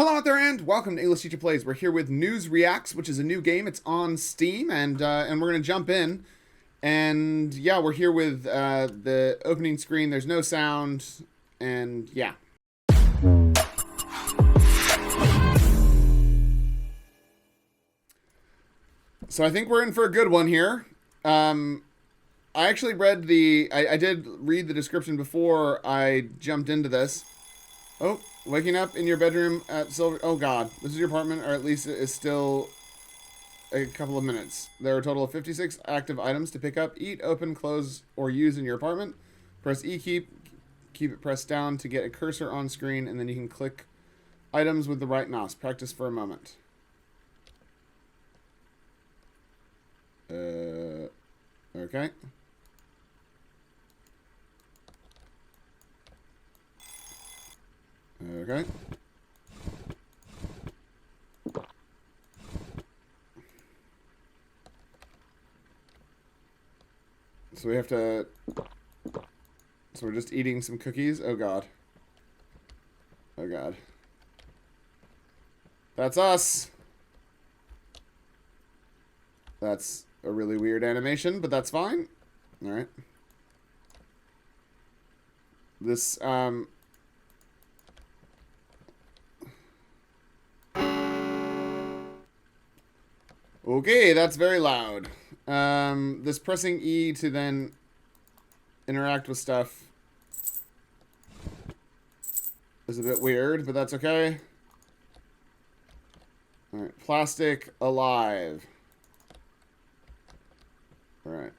Hello out there and welcome to English Teacher Plays. We're here with News Reacts, which is a new game. It's on Steam, and we're gonna jump in. And yeah, we're here with the opening screen. There's no sound, and yeah. So I think we're in for a good one here. I actually read I did read the description before I jumped into this. Oh, waking up in your bedroom at Silver... Oh, God. This is your apartment, or at least it is still a couple of minutes. There are a total of 56 active items to pick up, eat, open, close, or use in your apartment. Press E, keep it pressed down to get a cursor on screen, and then you can click items with the right mouse. Practice for a moment. Okay. Okay. So we have to... So we're just eating some cookies? Oh, God. Oh, God. That's us! That's a really weird animation, but that's fine. Alright. This, Okay, that's very loud. This pressing E to then interact with stuff is a bit weird, but that's okay. Alright, plastic alive. Alright.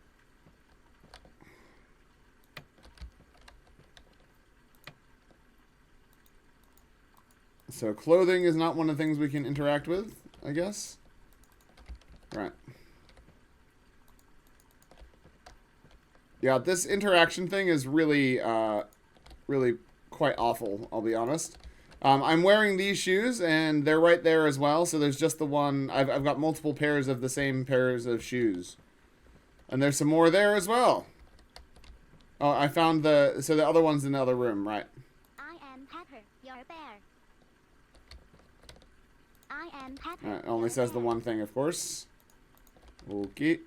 So clothing is not one of the things we can interact with, I guess. Right. Yeah, this interaction thing is really, really quite awful, I'll be honest. I'm wearing these shoes, and they're right there as well, so there's just the one... I've got multiple pairs of the same pairs of shoes. And there's some more there as well. Oh, I found the... So the other one's in the other room, right. I am Pepper, your bear. I am Pepper. It only says the one thing, of course. Okay.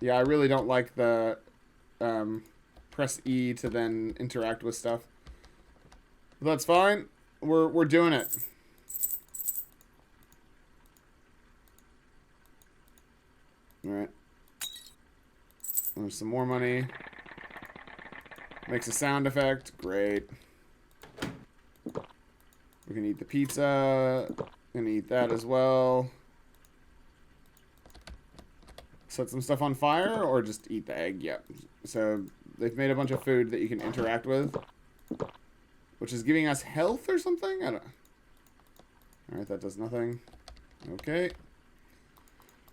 Yeah, I really don't like the press E to then interact with stuff. But that's fine. We're doing it. Alright. There's some more money. Makes a sound effect. Great. We can eat the pizza. We can eat that as well. Set some stuff on fire or just eat the egg? Yep. So they've made a bunch of food that you can interact with, which is giving us health or something? I don't... Alright, that does nothing. Okay.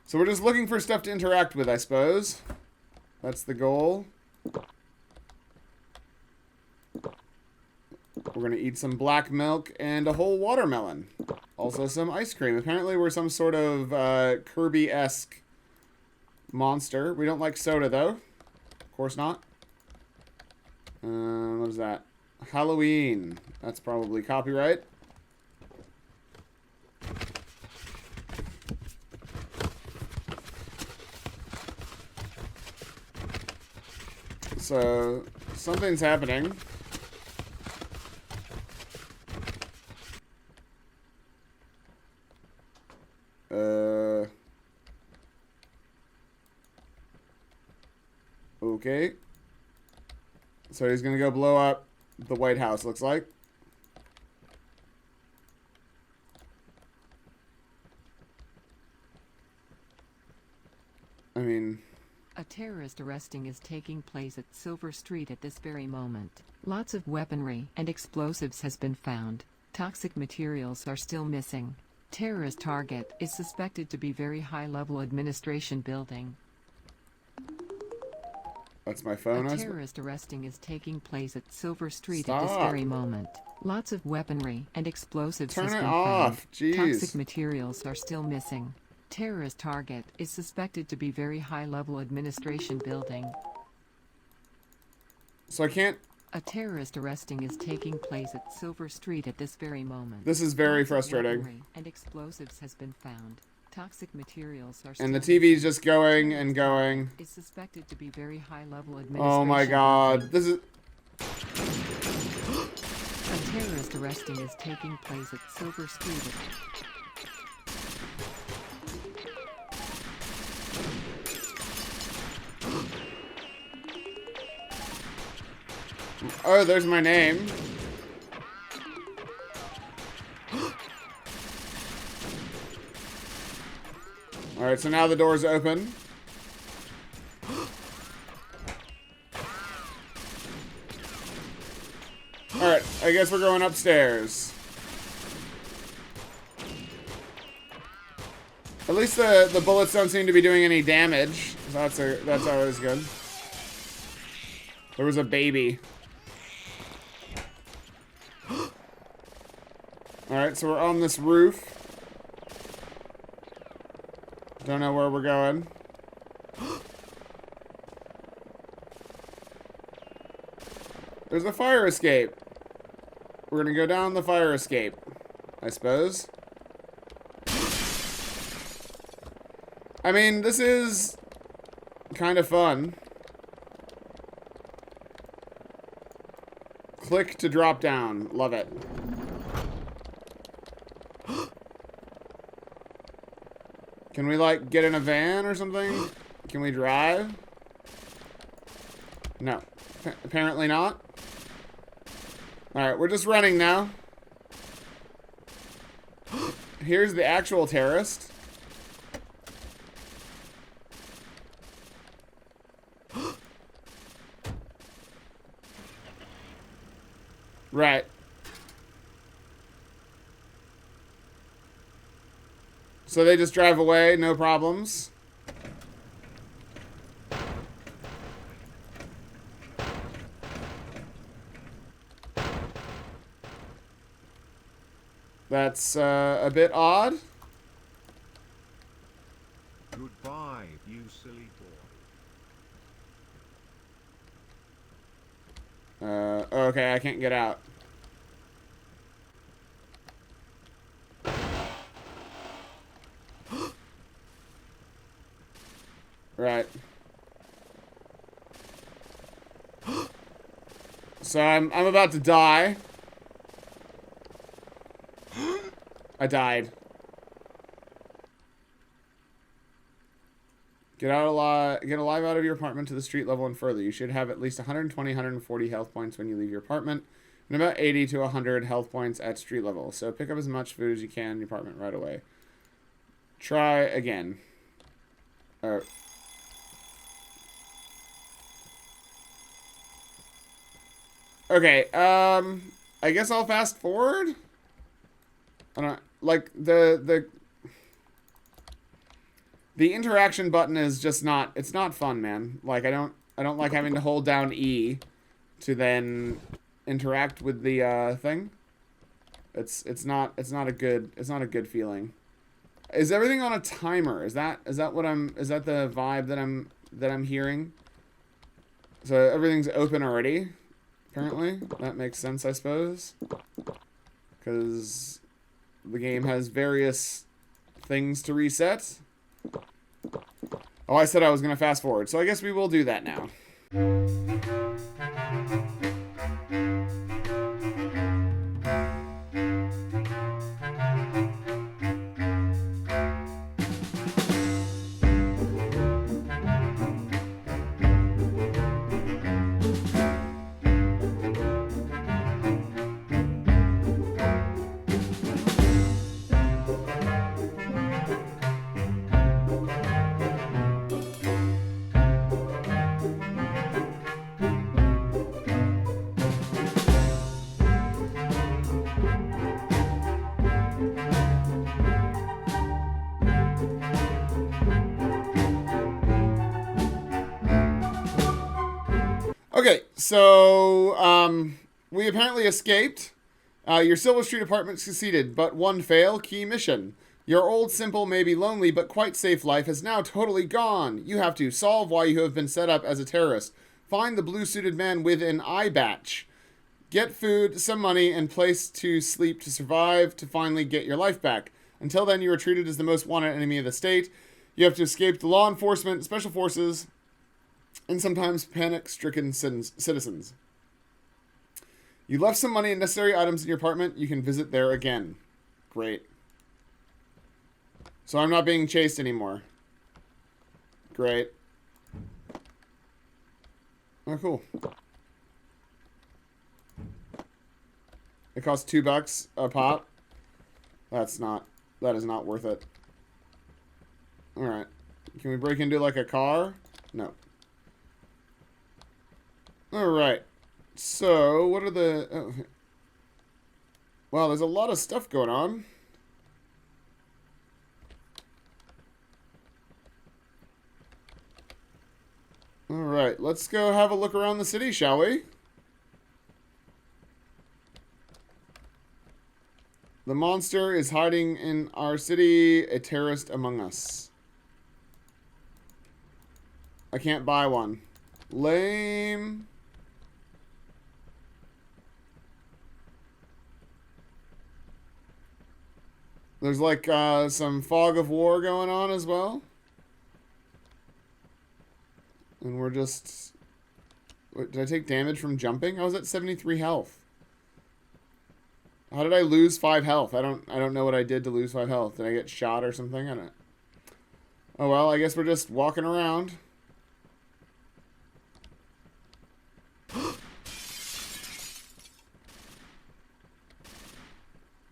So we're just looking for stuff to interact with, I suppose. That's the goal. We're going to eat some black milk and a whole watermelon. Also some ice cream. Apparently we're some sort of Kirby-esque monster. We don't like soda, though. Of course not. What is that? Halloween. That's probably copyright. So, something's happening. Okay. So he's gonna go blow up the White House, looks like. I mean... A terrorist arresting is taking place at Silver Street at this very moment. Lots of weaponry and explosives has been found. Toxic materials are still missing. Terrorist target is suspected to be very high-level administration building. That's my phone. A terrorist arresting is taking place at Silver Street at this very moment. Lots of weaponry and explosives has been found. Jeez. Toxic materials are still missing. Terrorist target is suspected to be very high-level administration building. So I can't A terrorist arresting is taking place at Silver Street at this very moment. This is very Lots of frustrating. weaponry and explosives has been found. Toxic materials are still And the TV's just going and going. is suspected to be very high-level Oh my administration. god. This is... A terrorist arresting is taking place at Silver Street. Oh, there's my name. Alright, so now the door's open. Alright, I guess we're going upstairs. At least the bullets don't seem to be doing any damage. So that's always good. There was a baby. Alright, so we're on this roof. Don't know where we're going. There's a fire escape. We're gonna go down the fire escape, I suppose. I mean, this is kind of fun. Click to drop down. Love it. Can we, like, get in a van or something? Can we drive? No. Apparently not. Alright, we're just running now. Here's the actual terrorist. Right. So they just drive away, no problems. That's a bit odd. Goodbye, you silly boy. Okay, I can't get out. Right. So I'm about to die. I died. Get alive out of your apartment to the street level and further. You should have at least 120, 140 health points when you leave your apartment, and about 80 to 100 health points at street level. So pick up as much food as you can in your apartment right away. Try again. Okay, I guess I'll fast forward. I don't like the interaction button is just not, it's not fun, man. Like I don't like having to hold down E to then interact with the thing. It's not a good feeling. Is everything on a timer? Is that the vibe that I'm hearing? So everything's open already. Apparently, that makes sense, I suppose, because the game has various things to reset. Oh, I said I was going to fast forward, so I guess we will do that now. Okay, so we apparently escaped. Your Silver Street apartment succeeded, but one fail. Key mission. Your old, simple, maybe lonely, but quite safe life is now totally gone. You have to solve why you have been set up as a terrorist. Find the blue-suited man with an eye batch. Get food, some money, and place to sleep to survive to finally get your life back. Until then, you are treated as the most wanted enemy of the state. You have to escape the law enforcement, special forces, and sometimes panic-stricken citizens. You left some money and necessary items in your apartment. You can visit there again. Great. So I'm not being chased anymore. Great. Oh, cool. It costs $2 a pop. That is not worth it. Alright. Can we break into, like, a car? No. Alright. So, what are the... Oh. Wow, there's a lot of stuff going on. Alright, let's go have a look around the city, shall we? The monster is hiding in our city, a terrorist among us. I can't buy one. Lame. There's like some fog of war going on as well. And we're just... Wait, did I take damage from jumping? I was at 73 health. How did I lose 5 health? I don't know what I did to lose 5 health. Did I get shot or something? I don't... Oh well, I guess we're just walking around.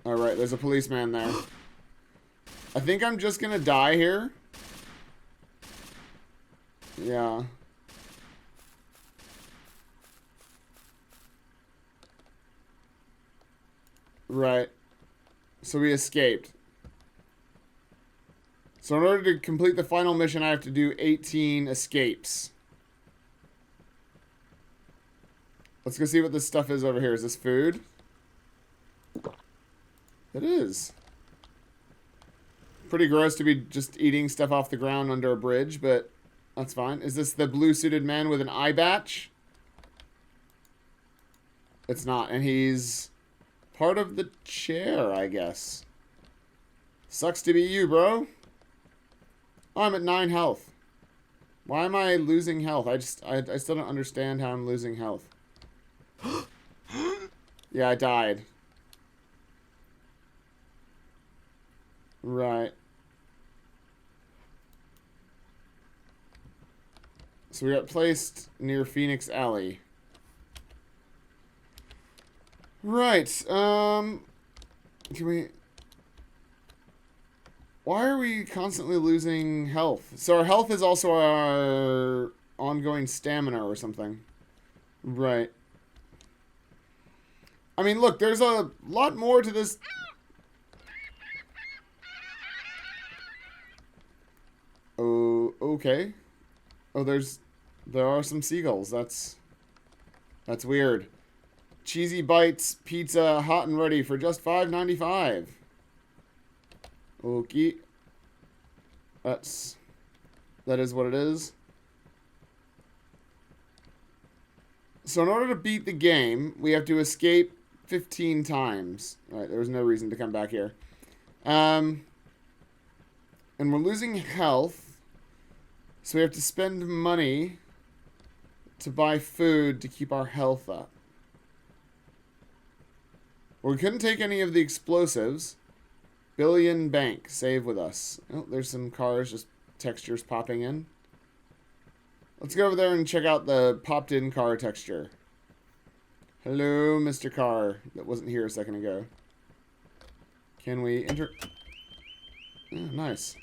Alright, there's a policeman there. I think I'm just gonna die here. Yeah. Right. So we escaped. So in order to complete the final mission, I have to do 18 escapes. Let's go see what this stuff is over here. Is this food? It is. Pretty gross to be just eating stuff off the ground under a bridge, but that's fine. Is this the blue-suited man with an eye batch? It's not, and he's part of the chair, I guess. Sucks to be you, bro. Oh, I'm at 9 health. Why am I losing health? I still don't understand how I'm losing health. Yeah, I died. Right. So we got placed near Phoenix Alley. Right. Can we... Why are we constantly losing health? So our health is also our ongoing stamina or something. Right. I mean, look, there's a lot more to this... Oh, okay. Oh, there are some seagulls. That's weird. Cheesy Bites pizza, hot and ready for just $5.95. Okay. That is what it is. So in order to beat the game, we have to escape 15 times. Alright, there was no reason to come back here. And we're losing health. So we have to spend money to buy food to keep our health up. Well, we couldn't take any of the explosives. Billion Bank, save with us. Oh, there's some cars, just textures popping in. Let's go over there and check out the popped-in car texture. Hello, Mr. Car. That wasn't here a second ago. Can we enter? Oh, nice.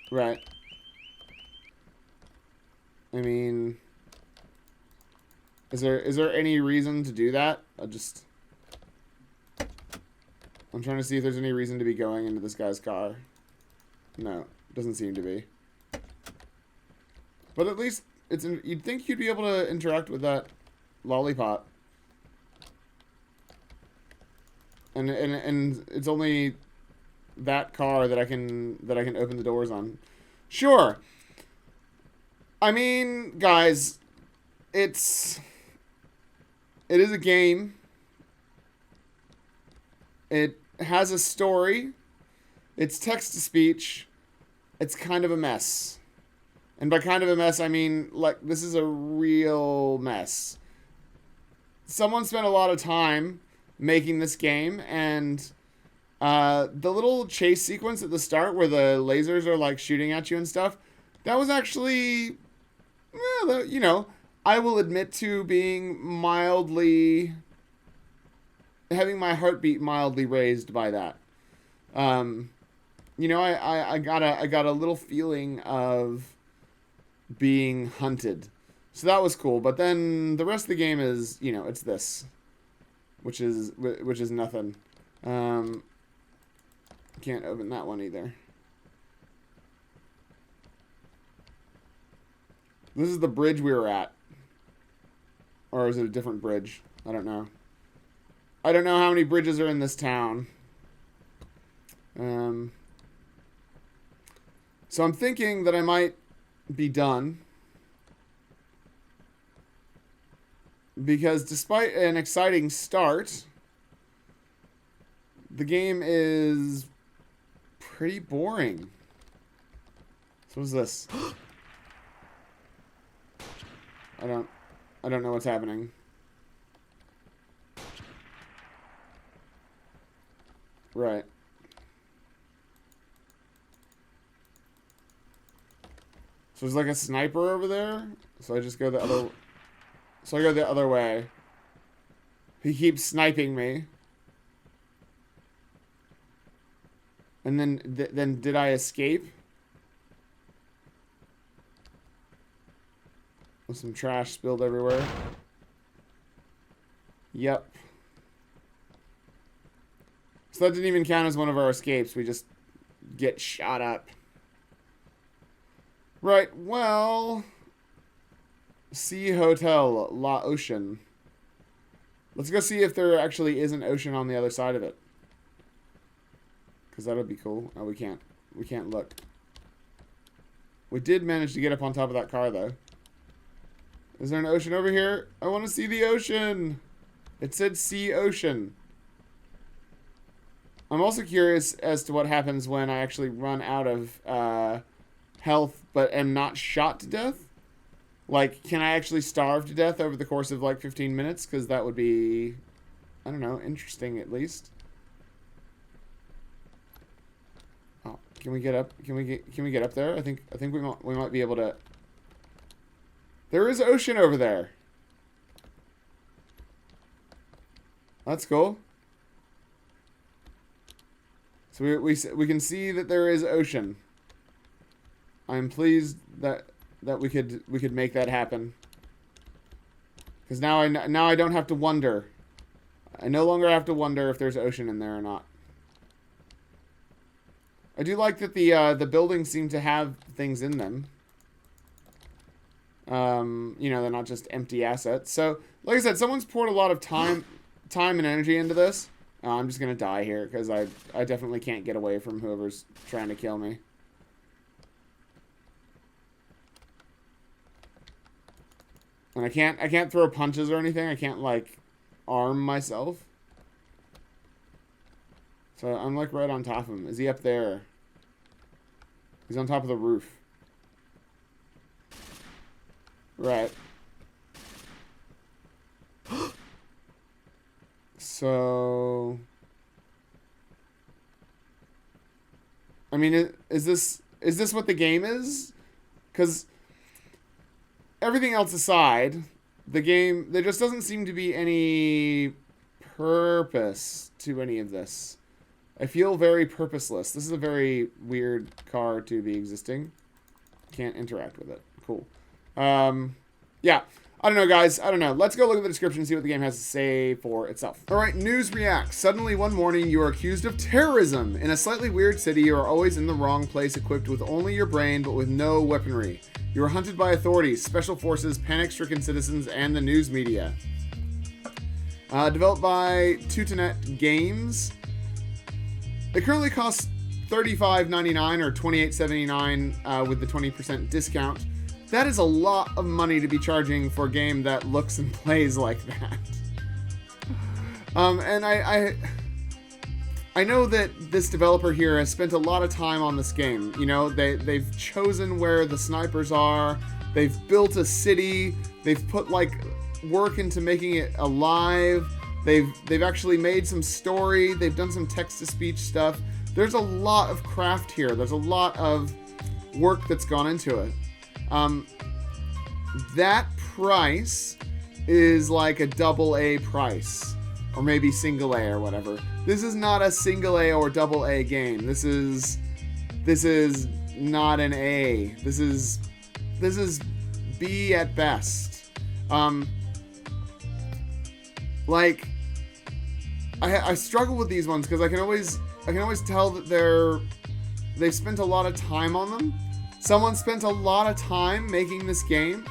Right. I mean, is there any reason to do that? I'm trying to see if there's any reason to be going into this guy's car. No, doesn't seem to be. But at least you'd think you'd be able to interact with that lollipop. and it's only that car that I can open the doors on. Sure. I mean, guys, it is a game. It has a story. It's text to speech. It's kind of a mess. And by kind of a mess, I mean, like, this is a real mess. Someone spent a lot of time making this game, and the little chase sequence at the start where the lasers are, like, shooting at you and stuff, that was actually, well, you know, I will admit to being mildly, having my heartbeat mildly raised by that. You know, I got a little feeling of being hunted. So that was cool. But then the rest of the game is, you know, it's this, which is nothing. Can't open that one either. This is the bridge we were at. Or is it a different bridge? I don't know. I don't know how many bridges are in this town. So I'm thinking that I might be done. Because despite an exciting start, the game is pretty boring. So what is this? I don't know what's happening. Right. So there's like a sniper over there. So I just go the other. So I go the other way. He keeps sniping me. And then did I escape? With some trash spilled everywhere. Yep. So that didn't even count as one of our escapes. We just get shot up. Right, well... Sea Hotel, La Ocean. Let's go see if there actually is an ocean on the other side of it. Because that would be cool. Oh, we can't. We can't look. We did manage to get up on top of that car, though. Is there an ocean over here? I want to see the ocean. It said sea ocean. I'm also curious as to what happens when I actually run out of health but am not shot to death. Like, can I actually starve to death over the course of like 15 minutes? Because that would be, I don't know, interesting at least. Oh, can we get up? Can we get up there? I think we might be able to. There is ocean over there. That's cool. So we can see that there is ocean. I'm pleased that we could make that happen. Because now I don't have to wonder. I no longer have to wonder if there's ocean in there or not. I do like that the buildings seem to have things in them. You know, they're not just empty assets. So, like I said, someone's poured a lot of time and energy into this. I'm just gonna die here because I definitely can't get away from whoever's trying to kill me. And I can't throw punches or anything. I can't like arm myself. So I'm like right on top of him. Is he up there? He's on top of the roof. Right. So, I mean, is this what the game is? Because everything else aside, the game, there just doesn't seem to be any purpose to any of this. I feel very purposeless. This is a very weird car to be existing. Can't interact with it. Cool. Yeah. I don't know, guys. I don't know. Let's go look at the description and see what the game has to say for itself. All right, news reacts. Suddenly, one morning, you are accused of terrorism. In a slightly weird city, you are always in the wrong place, equipped with only your brain, but with no weaponry. You are hunted by authorities, special forces, panic-stricken citizens, and the news media. Developed by Tutonet Games. It currently costs $35.99 or $28.79 with the 20% discount. That is a lot of money to be charging for a game that looks and plays like that. And I know that this developer here has spent a lot of time on this game. You know, they've chosen where the snipers are. They've built a city. They've put like work into making it alive. They've actually made some story. They've done some text-to-speech stuff. There's a lot of craft here. There's a lot of work that's gone into it. That price is like a AA price, or maybe single A or whatever. This is not a single A or AA game. This is not an A. This is B at best. Like I struggle with these ones because I can always tell that they've spent a lot of time on them. Someone spent a lot of time making this game.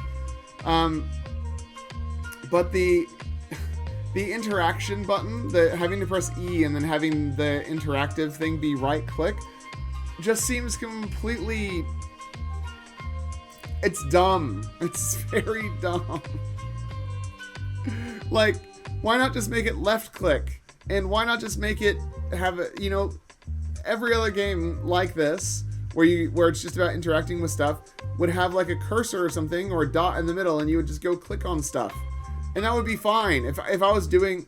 But the interaction button, having to press E and then having the interactive thing be right click, just seems completely... It's dumb. It's very dumb. Like, why not just make it left click? And why not just make it have a, you know, every other game like this, where it's just about interacting with stuff, would have like a cursor or something, or a dot in the middle, and you would just go click on stuff. And that would be fine. If that was the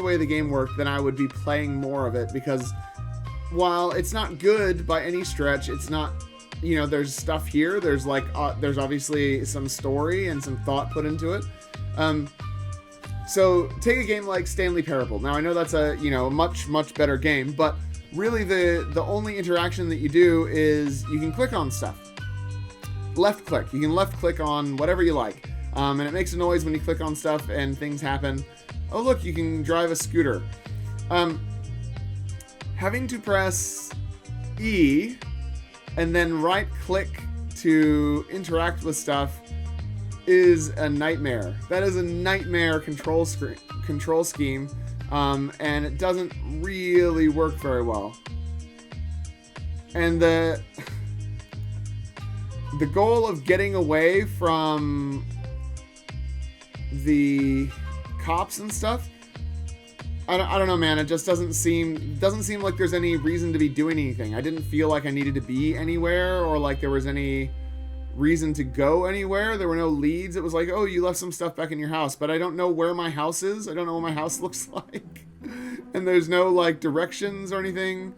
way the game worked, then I would be playing more of it, because while it's not good by any stretch, it's not, you know, there's stuff here. There's like, there's obviously some story and some thought put into it. So take a game like Stanley Parable. Now I know that's a, you know, much better game, but really the only interaction that you do is you can click on stuff. Left click. You can left click on whatever you like. And it makes a noise when you click on stuff and things happen. Oh look, you can drive a scooter. Having to press E and then right click to interact with stuff is a nightmare. That is a nightmare control scheme, and it doesn't really work very well. And the goal of getting away from the cops and stuff, I don't know, man. It just doesn't seem like there's any reason to be doing anything. I didn't feel like I needed to be anywhere, or like there was any reason to go anywhere. There were no leads. It was like, oh, you left some stuff back in your house, but I don't know where my house is. I don't know what my house looks like. And there's no like directions or anything.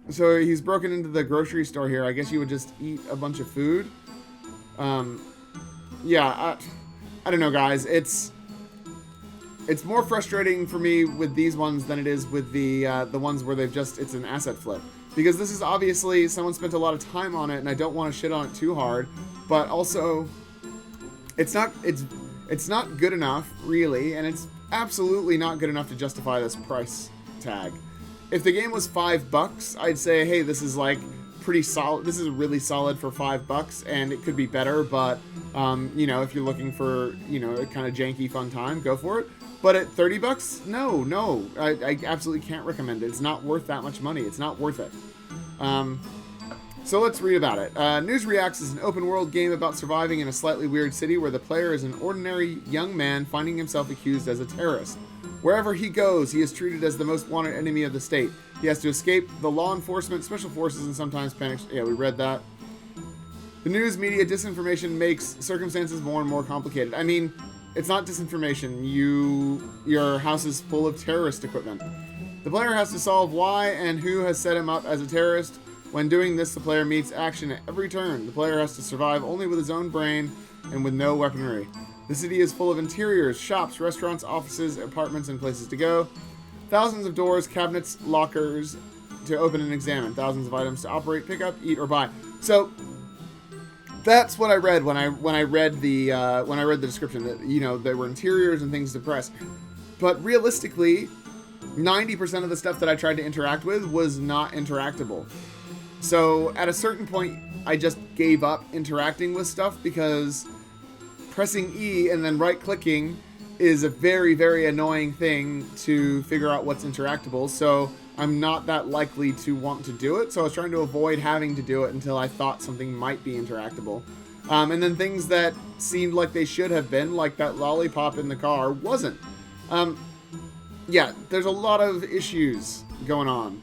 So he's broken into the grocery store here. I guess you would just eat a bunch of food. Yeah, I don't know, guys. It's more frustrating for me with these ones than it is with the ones where it's an asset flip. Because this is obviously, someone spent a lot of time on it, and I don't want to shit on it too hard, but also, it's not good enough, really, and it's absolutely not good enough to justify this price tag. If the game was $5, I'd say, hey, this is like pretty solid. This is really solid for $5, and it could be better, but, you know, if you're looking for, you know, a kind of janky, fun time, go for it. But at $30, no, I absolutely can't recommend it. It's not worth that much money. It's not worth it. So let's read about it. News Reacts is an open-world game about surviving in a slightly weird city where the player is an ordinary young man finding himself accused as a terrorist. Wherever he goes, he is treated as the most wanted enemy of the state. He has to escape the law enforcement, special forces, and sometimes panic. Yeah, we read that. The news media disinformation makes circumstances more and more complicated. I mean, it's not disinformation. Your house is full of terrorist equipment. The player has to solve why and who has set him up as a terrorist. When doing this, the player meets action at every turn. The player has to survive only with his own brain and with no weaponry. The city is full of interiors, shops, restaurants, offices, apartments, and places to go. Thousands of doors, cabinets, lockers to open and examine. Thousands of items to operate, pick up, eat, or buy. So that's what I read when I read the description, that, you know, there were interiors and things to press. But realistically, 90% of the stuff that I tried to interact with was not interactable. So at a certain point, I just gave up interacting with stuff, because pressing E and then right-clicking is a very, very annoying thing to figure out what's interactable, so I'm not that likely to want to do it, so I was trying to avoid having to do it until I thought something might be interactable. And then things that seemed like they should have been, like that lollipop in the car, wasn't. Yeah, there's a lot of issues going on.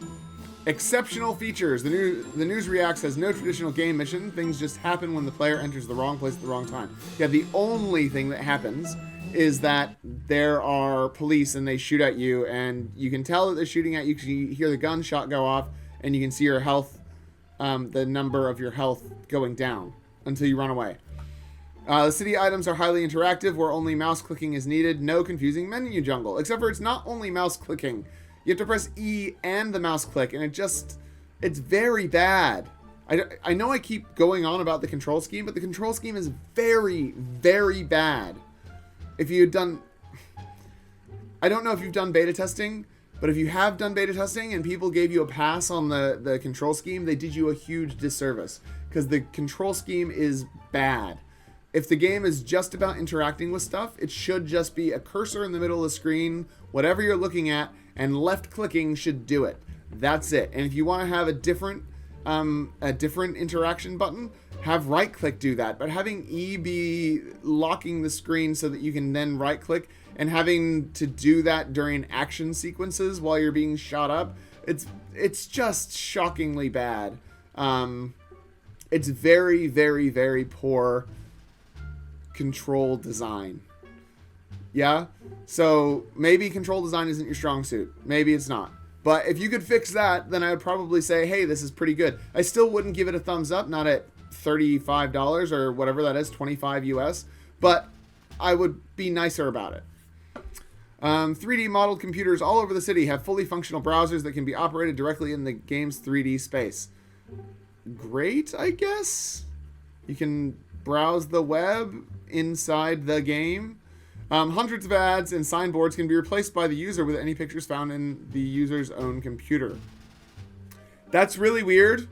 Exceptional features. The News Reacts has no traditional game mission. Things just happen when the player enters the wrong place at the wrong time. Yeah, the only thing that happens is that there are police and they shoot at you, and you can tell that they're shooting at you because you hear the gunshot go off, and you can see your health, the number of your health going down until you run away. The city items are highly interactive, where only mouse clicking is needed. No confusing menu jungle, except for it's not only mouse clicking. You have to press E and the mouse click, and it's very bad. I know I keep going on about the control scheme, but the control scheme is very, very bad. If you had done... I don't know if you've done beta testing, but if you have done beta testing and people gave you a pass on the control scheme, they did you a huge disservice, because the control scheme is bad. If the game is just about interacting with stuff, it should just be a cursor in the middle of the screen, whatever you're looking at, and left clicking should do it. That's it. And if you want to have a different interaction button, have right click do that. But having E be locking the screen so that you can then right click, and having to do that during action sequences while you're being shot up, it's just shockingly bad. It's very, very, very poor control design. Yeah? So maybe control design isn't your strong suit. Maybe it's not. But if you could fix that, then I would probably say, hey, this is pretty good. I still wouldn't give it a thumbs up, not at $35 or whatever that is, 25 US, but I would be nicer about it. 3D modeled computers all over the city have fully functional browsers that can be operated directly in the game's 3D space. Great, I guess? You can browse the web inside the game. Hundreds of ads and signboards can be replaced by the user with any pictures found in the user's own computer. That's really weird.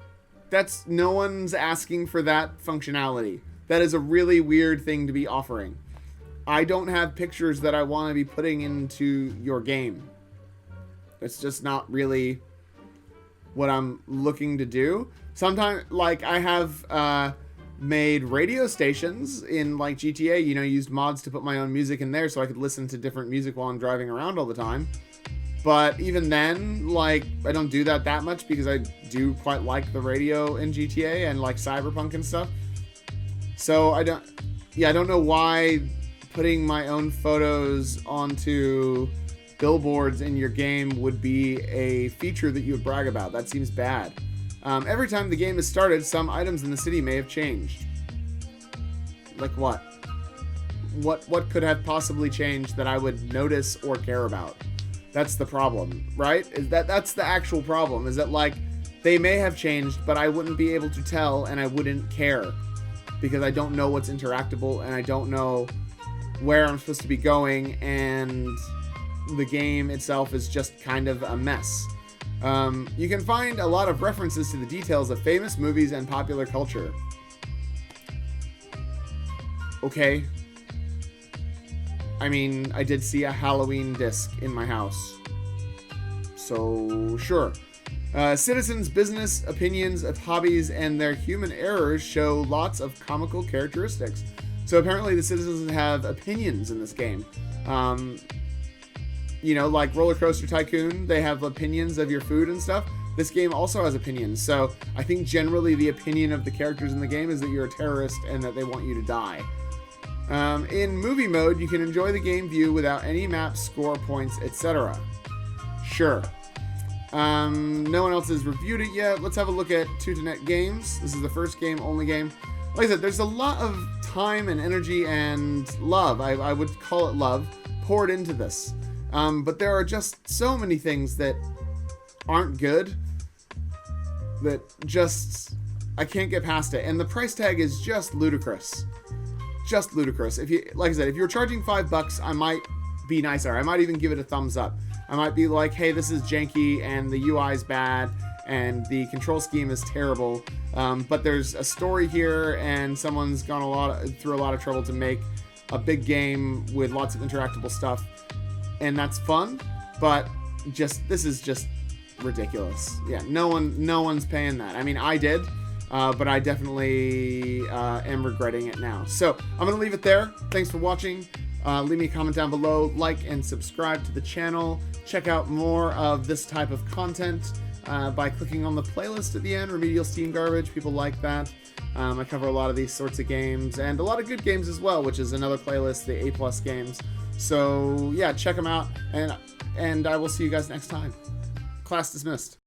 No one's asking for that functionality. That is a really weird thing to be offering. I don't have pictures that I want to be putting into your game. It's just not really what I'm looking to do. Sometimes, like, I have made radio stations in, like, GTA, used mods to put my own music in there so I could listen to different music while I'm driving around all the time. But even then, like, I don't do that much because I do quite like the radio in GTA and, like, Cyberpunk and stuff. So I don't know why putting my own photos onto billboards in your game would be a feature that you would brag about. That seems bad. Every time the game is started, some items in the city may have changed. Like what? What could have possibly changed that I would notice or care about? That's the problem, right? That's the actual problem, is that, like, they may have changed, but I wouldn't be able to tell and I wouldn't care because I don't know what's interactable and I don't know where I'm supposed to be going, and the game itself is just kind of a mess. You can find a lot of references to the details of famous movies and popular culture. Okay. I mean, I did see a Halloween disc in my house. So, sure. Citizens' business, opinions, hobbies, and their human errors show lots of comical characteristics. So apparently the citizens have opinions in this game. Like Roller Coaster Tycoon, they have opinions of your food and stuff. This game also has opinions. So I think generally the opinion of the characters in the game is that you're a terrorist and that they want you to die. In movie mode, you can enjoy the game view without any maps, score points, etc. Sure. No one else has reviewed it yet. Let's have a look at Tutonet Games. This is the first game, only game. Like I said, there's a lot of time and energy and love, I would call it love, poured into this. But there are just so many things that aren't good that just, I can't get past it. And the price tag is just ludicrous. Just ludicrous. Like I said, if you're charging $5, I might be nicer. I might even give it a thumbs up. I might be like, hey, this is janky and the UI is bad and the control scheme is terrible. But there's a story here and someone's gone through a lot of trouble to make a big game with lots of interactable stuff, and that's fun, but this is just ridiculous. Yeah, no one's paying that. I mean, I did, but I definitely am regretting it now. So I'm gonna leave it there. Thanks for watching. Leave me a comment down below, like and subscribe to the channel. Check out more of this type of content by clicking on the playlist at the end, Remedial Steam Garbage. People like that. I cover a lot of these sorts of games and a lot of good games as well, which is another playlist, the A+ games. So yeah, check them out, and I will see you guys next time. Class dismissed.